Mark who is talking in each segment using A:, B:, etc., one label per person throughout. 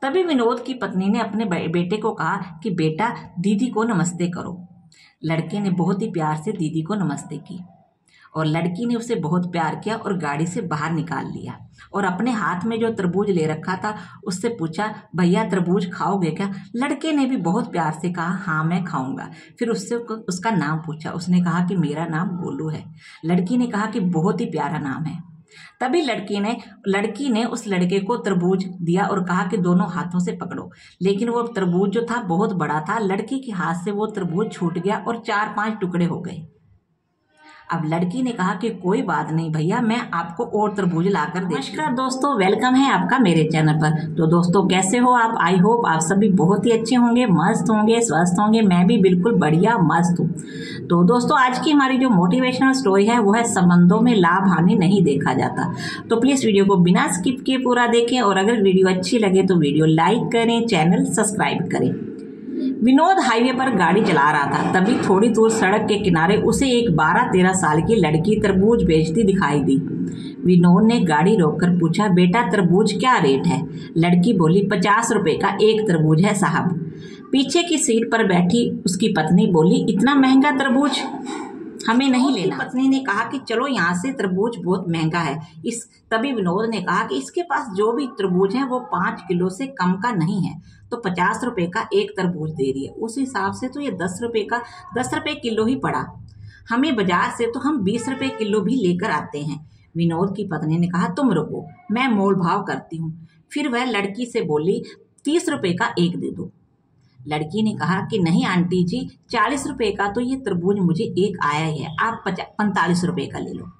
A: तभी विनोद की पत्नी ने अपने बेटे को कहा कि बेटा दीदी को नमस्ते करो। लड़के ने बहुत ही प्यार से दीदी को नमस्ते की और लड़की ने उसे बहुत प्यार किया और गाड़ी से बाहर निकाल लिया और अपने हाथ में जो तरबूज ले रखा था उससे पूछा, भैया तरबूज खाओगे क्या? लड़के ने भी बहुत प्यार से कहा, हाँ मैं खाऊंगा। फिर उससे उसका नाम पूछा। उसने कहा कि मेरा नाम गोलू है। लड़की ने कहा कि बहुत ही प्यारा नाम है। तभी लड़की ने उस लड़के को तरबूज दिया और कहा कि दोनों हाथों से पकड़ो। लेकिन वो तरबूज जो था बहुत बड़ा था। लड़की के हाथ से वो तरबूज छूट गया और 4-5 टुकड़े हो गए। अब लड़की ने कहा कि कोई बात नहीं भैया, मैं आपको और तरबूज लाकर देती हूं। नमस्कार दोस्तों, वेलकम है आपका मेरे चैनल पर। तो दोस्तों कैसे हो आप? आई होप आप सभी बहुत ही अच्छे होंगे, मस्त होंगे, स्वस्थ होंगे। मैं भी बिल्कुल बढ़िया मस्त हूँ। तो दोस्तों आज की हमारी जो मोटिवेशनल स्टोरी है वो है संबंधों में लाभ हानि नहीं देखा जाता। तो प्लीज वीडियो को बिना स्किप किए पूरा देखें और अगर वीडियो अच्छी लगे तो वीडियो लाइक करें, चैनल सब्सक्राइब करें। विनोद हाईवे पर गाड़ी चला रहा था। तभी थोड़ी दूर सड़क के किनारे उसे एक 12-13 साल की लड़की तरबूज बेचती दिखाई दी। विनोद ने गाड़ी रोककर पूछा, बेटा तरबूज क्या रेट है? लड़की बोली, 50 रुपए का एक तरबूज है साहब। पीछे की सीट पर बैठी उसकी पत्नी बोली, इतना महंगा तरबूज हमें नहीं लेना। पत्नी ने कहा कि चलो यहाँ से, तरबूज बहुत महंगा है। तभी विनोद ने कहा कि इसके पास जो भी तरबूज है वो 5 किलो से कम का नहीं है, तो 50 रुपए का एक तरबूज दे रही है। उस हिसाब से तो ये 10 रुपए किलो ही पड़ा। हमें बाजार से तो हम 20 रुपए किलो भी लेकर आते हैं। विनोद की पत्नी ने कहा, तुम रुको, मैं मोल भाव करती हूँ। फिर वह लड़की से बोली, 30 रुपए का एक दे दो। लड़की ने कहा कि नहीं आंटी जी, 40 रुपए का तो ये तरबूज मुझे एक आया है, आप 45 रुपए का ले लो।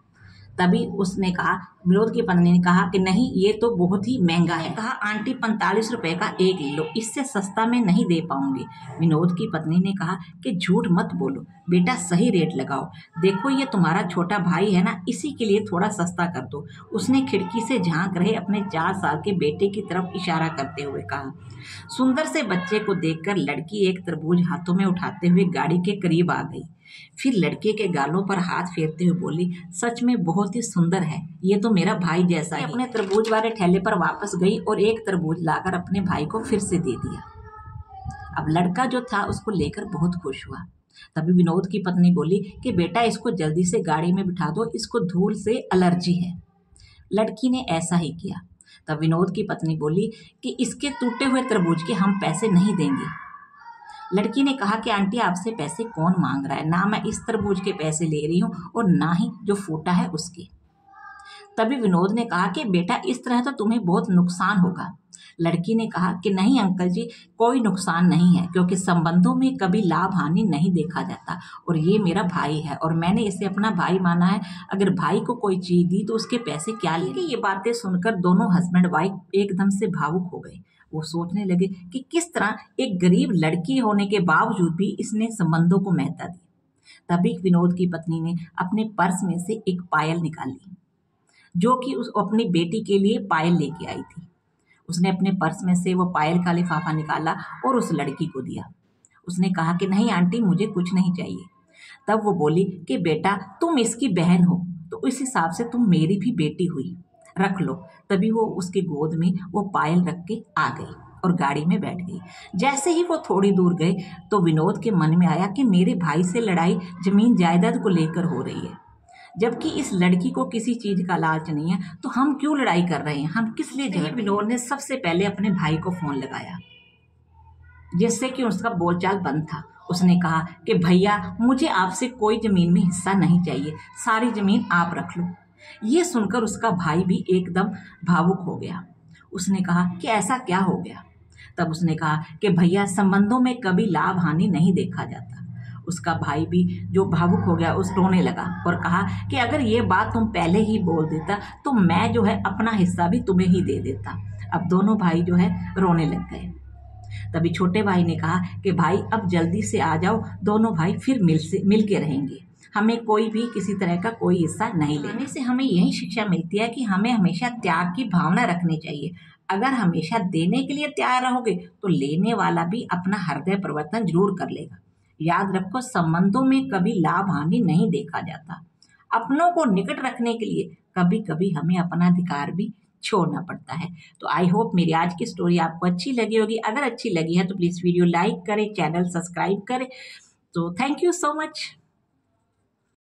A: तभी उसने कहा, विनोद की पत्नी ने कहा कि नहीं ये तो बहुत ही महंगा है। कहा, आंटी 45 रुपए का एक ले लो, इससे सस्ता मैं नहीं दे पाऊंगी। विनोद की पत्नी ने कहा कि झूठ मत बोलो बेटा, सही रेट लगाओ। देखो ये तुम्हारा छोटा भाई है ना, इसी के लिए थोड़ा सस्ता कर दो। उसने खिड़की से झांक रहे अपने 4 साल के बेटे की तरफ इशारा करते हुए कहा। सुंदर से बच्चे को देखकर लड़की एक तरबूज हाथों में उठाते हुए गाड़ी के करीब आ गई। फिर लड़के के गालों पर हाथ फेरते हुए बोली, सच में बहुत ही सुंदर है, ये तो मेरा भाई जैसा है। अपने तरबूज वाले ठेले पर वापस गई और एक तरबूज लाकर अपने भाई को फिर से दे दिया। अब लड़का जो था उसको लेकर बहुत खुश हुआ। तभी विनोद की पत्नी बोली कि बेटा इसको जल्दी से गाड़ी में बिठा दो, इसको धूल से एलर्जी है। लड़की ने ऐसा ही किया। तब विनोद की पत्नी बोली कि इसके टूटे हुए तरबूज के हम पैसे नहीं देंगे। लड़की ने कहा कि आंटी आपसे पैसे कौन मांग रहा है? ना मैं इस तरबूज के पैसे ले रही हूँ और ना ही जो फूटा है उसके। तभी विनोद ने कहा कि बेटा इस तरह तो तुम्हें बहुत नुकसान होगा। लड़की ने कहा कि नहीं अंकल जी, कोई नुकसान नहीं है, क्योंकि संबंधों में कभी लाभ हानि नहीं देखा जाता और ये मेरा भाई है और मैंने इसे अपना भाई माना है। अगर भाई को कोई चीज दी तो उसके पैसे क्या लेंगे? ये बातें सुनकर दोनों हस्बैंड वाइफ एकदम से भावुक हो गए। वो सोचने लगे कि किस तरह एक गरीब लड़की होने के बावजूद भी इसने संबंधों को महत्ता दी। तभी विनोद की पत्नी ने अपने पर्स में से एक पायल निकाली, जो कि उस अपनी बेटी के लिए पायल लेके आई थी। उसने अपने पर्स में से वो पायल का लिफाफा निकाला और उस लड़की को दिया। उसने कहा कि नहीं आंटी, मुझे कुछ नहीं चाहिए। तब वो बोली कि बेटा तुम इसकी बहन हो तो इस हिसाब से तुम मेरी भी बेटी हुई, रख लो। तभी वो उसके गोद में वो पायल रख के आ गई और गाड़ी में बैठ गई। जैसे ही वो थोड़ी दूर गए तो विनोद के मन में आया कि मेरे भाई से लड़ाई जमीन जायदाद को लेकर हो रही है, जबकि इस लड़की को किसी चीज का लालच नहीं है, तो हम क्यों लड़ाई कर रहे हैं, हम किस लिए झगड़। विनोद ने सबसे पहले अपने भाई को फोन लगाया, जिससे कि उसका बोलचाल बंद था। उसने कहा कि भैया मुझे आपसे कोई जमीन में हिस्सा नहीं चाहिए, सारी जमीन आप रख लो। ये सुनकर उसका भाई भी एकदम भावुक हो गया। उसने कहा कि ऐसा क्या हो गया? तब उसने कहा कि भैया संबंधों में कभी लाभ हानि नहीं देखा जाता। उसका भाई भी जो भावुक हो गया उस रोने लगा और कहा कि अगर ये बात तुम पहले ही बोल देता तो मैं जो है अपना हिस्सा भी तुम्हें ही दे देता। अब दोनों भाई जो है रोने लग गए। तभी छोटे भाई ने कहा कि भाई अब जल्दी से आ जाओ, दोनों भाई फिर मिल के रहेंगे, हमें कोई भी किसी तरह का कोई हिस्सा नहीं लेने से हमें यही शिक्षा मिलती है कि हमें हमेशा त्याग की भावना रखनी चाहिए। अगर हमेशा देने के लिए तैयार रहोगे तो लेने वाला भी अपना हृदय परिवर्तन जरूर कर लेगा। याद रखो, संबंधों में कभी लाभ हानि नहीं देखा जाता। अपनों को निकट रखने के लिए कभी कभी हमें अपना अधिकार भी छोड़ना पड़ता है। तो आई होप मेरी आज की स्टोरी आपको अच्छी लगी होगी। अगर अच्छी लगी है तो प्लीज़ वीडियो लाइक करें, चैनल सब्सक्राइब करें। तो थैंक यू सो मच।